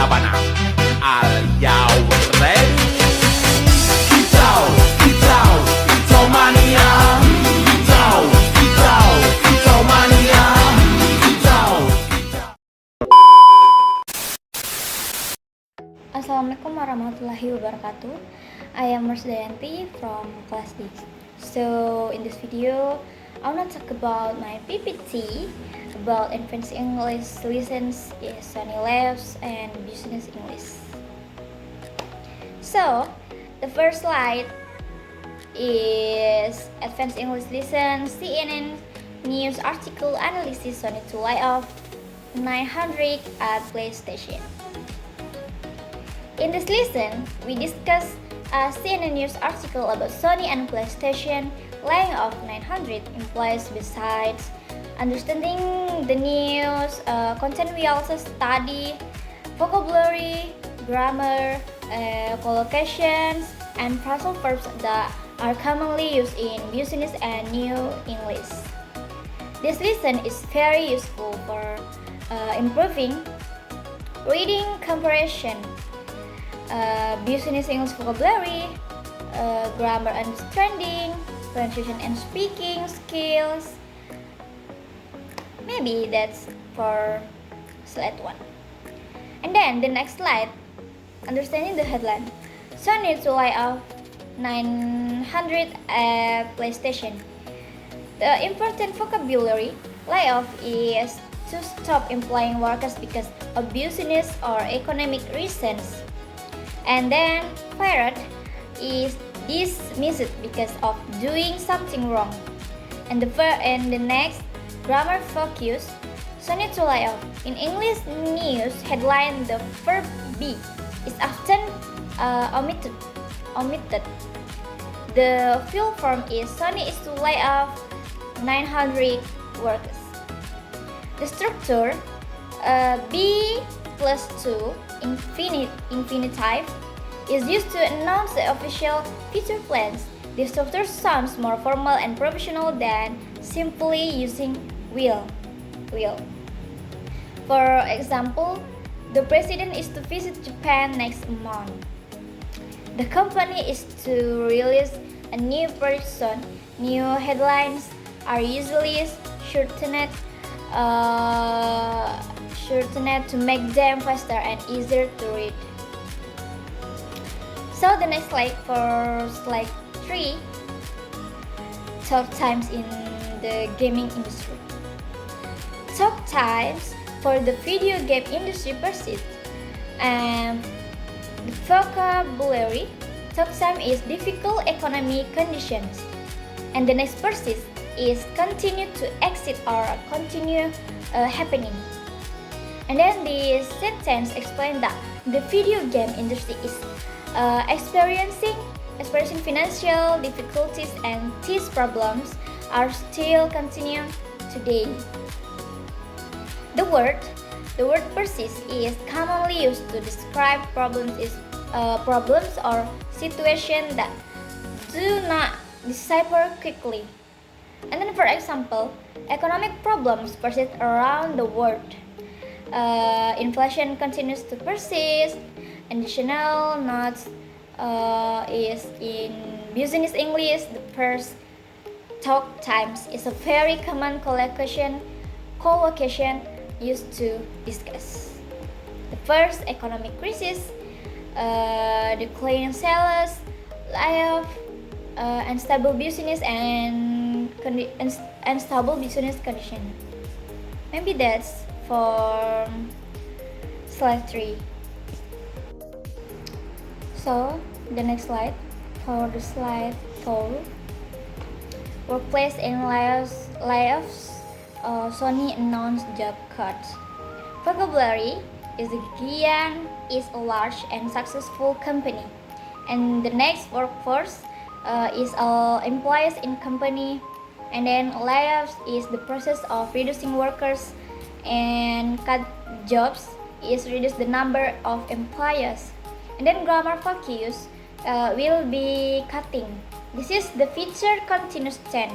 bana. Are you ready? Kicau, kicau, kicau mania. Kicau, kicau, kicau mania. Kicau, kicau. Assalamualaikum warahmatullahi wabarakatuh. I am Marsdayanti from class D. So in this video, I want to talk about my PPT about advanced English lessons in Sony Labs and Business English. So the first slide is advanced English lesson CNN news article analysis Sony to lay off 900 at PlayStation. In this lesson, we discuss a CNN news article about Sony and PlayStation laying off 900 employees. Besides understanding the news content, we also study vocabulary, grammar, collocations, and phrasal verbs that are commonly used in business and new English. This lesson is very useful for improving reading comprehension, business English vocabulary, grammar understanding, pronunciation and speaking skills. Maybe that's for slide 1. And then the next slide, understanding the headline. Sony to lay off 900 at PlayStation. The important vocabulary layoff is to stop employing workers because of business or economic reasons. And then fired is dismissed because of doing something wrong. And the next, grammar focus, Sony to lay off. In English news headline, the verb be is often omitted. The full form is Sony is to lay off 900 workers. The structure be plus 2 infinitive is used to announce the official future plans. This structure sounds more formal and professional than simply using will. For example, the president is to visit Japan next month. The company is to release a new product soon. New headlines are usually shortened to make them faster and easier to read. So the next slide, for slide 3, talk times in the gaming industry. Talk times for the video game industry persist, and the vocabulary talk time is difficult economic conditions, and the next persist is continue to exist or continue happening. And then the sentence explains that the video game industry is experiencing financial difficulties and these problems are still continuing today. The word persist is commonly used to describe problems or situations that do not disappear quickly. And then, for example, economic problems persist around the world. Inflation continues to persist. Additional notes is in business English. The first talk times is a very common collocation used to discuss the first economic crisis, declining sales, layoff, unstable business and unstable business condition. Maybe that's for slide 3. So the next slide, for the slide 4, workplace and layoffs. Sony announced job cuts. Vocabulary is Gian is a large and successful company, and the next workforce is all employees in company, and then layoffs is the process of reducing workers, and cut jobs is reduce the number of employees, and then grammar focus will be cutting. This is the future continuous tense.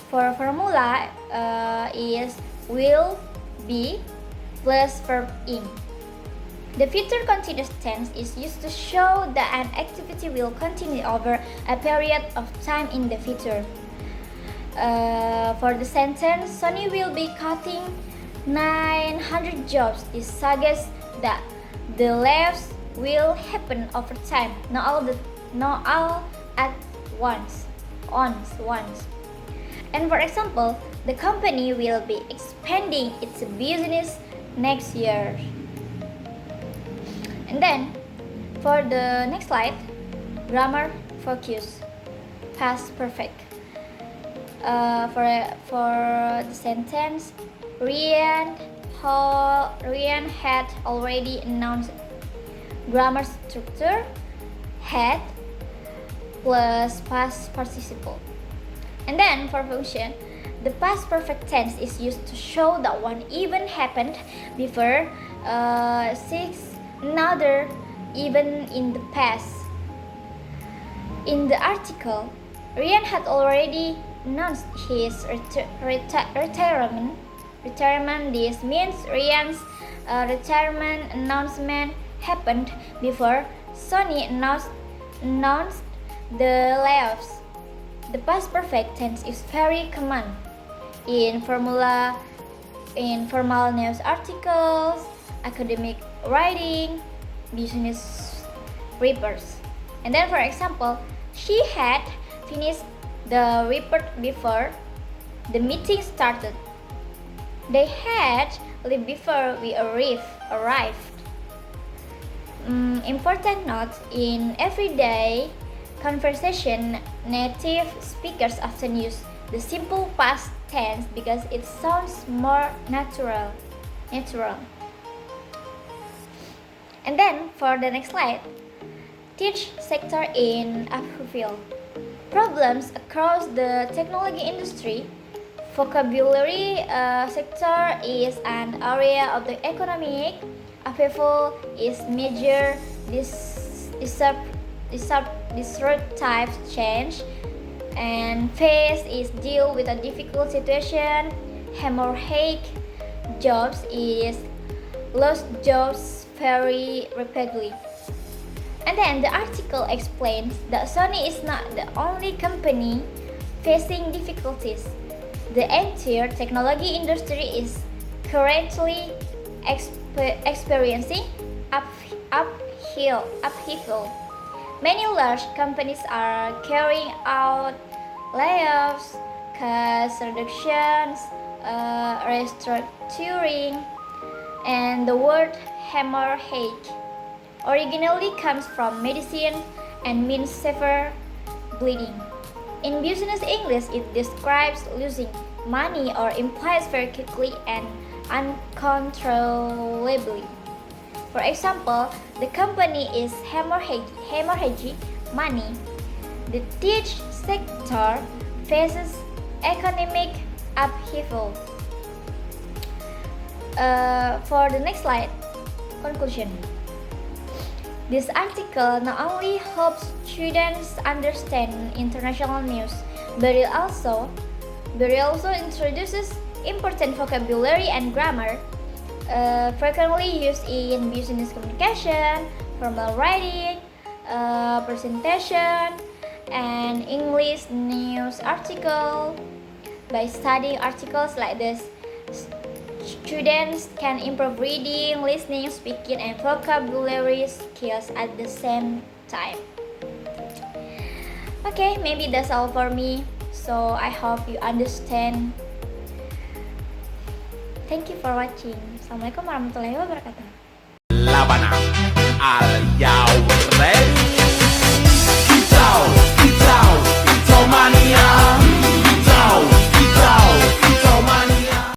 For formula is will be plus verb in. The future continuous tense is used to show that an activity will continue over a period of time in the future. For the sentence, Sony will be cutting 900 jobs. This suggests that the layoffs will happen over time, not all at once. And for example, the company will be expanding its business next year. And then, for the next slide, grammar focus, past perfect. For the sentence, Rian had already announced. Grammar structure, had plus past participle. And then for function, the past perfect tense is used to show that one event happened before another event in the past. In the article, Rian had already announced his retirement. This means Rian's retirement announcement happened before Sony announced the layoffs. The past perfect tense is very common in formal news articles, academic writing, business papers. And then for example, she had finished the report before the meeting started. They had left before we arrived. Important note: in everyday conversation, native speakers often use the simple past tense because it sounds more natural. And then for the next slide, teach sector in upheaval. Problems across the technology industry. Vocabulary sector is an area of the economic upheaval is major disruptive change, and phase is deal with a difficult situation. Hemorrhagic jobs is lost jobs very rapidly. And then the article explains that Sony is not the only company facing difficulties. The entire technology industry is currently experiencing upheaval. Many large companies are carrying out layoffs, cost reductions, restructuring, and the word hemorrhage originally comes from medicine and means severe bleeding. In business English, it describes losing money or implies very quickly and uncontrollably. For example, the company is hemorrhaging money. The tech sector faces economic upheaval. For the next slide, conclusion. This article not only helps students understand international news, but it also introduces important vocabulary and grammar frequently used in business communication, formal writing, presentation, and English news article. By studying articles like this, students can improve reading, listening, speaking, and vocabulary skills at the same time. Okay, maybe that's all for me. So I hope you understand. Thank you for watching. Assalamualaikum warahmatullahi wabarakatuh. Labana, are you ready?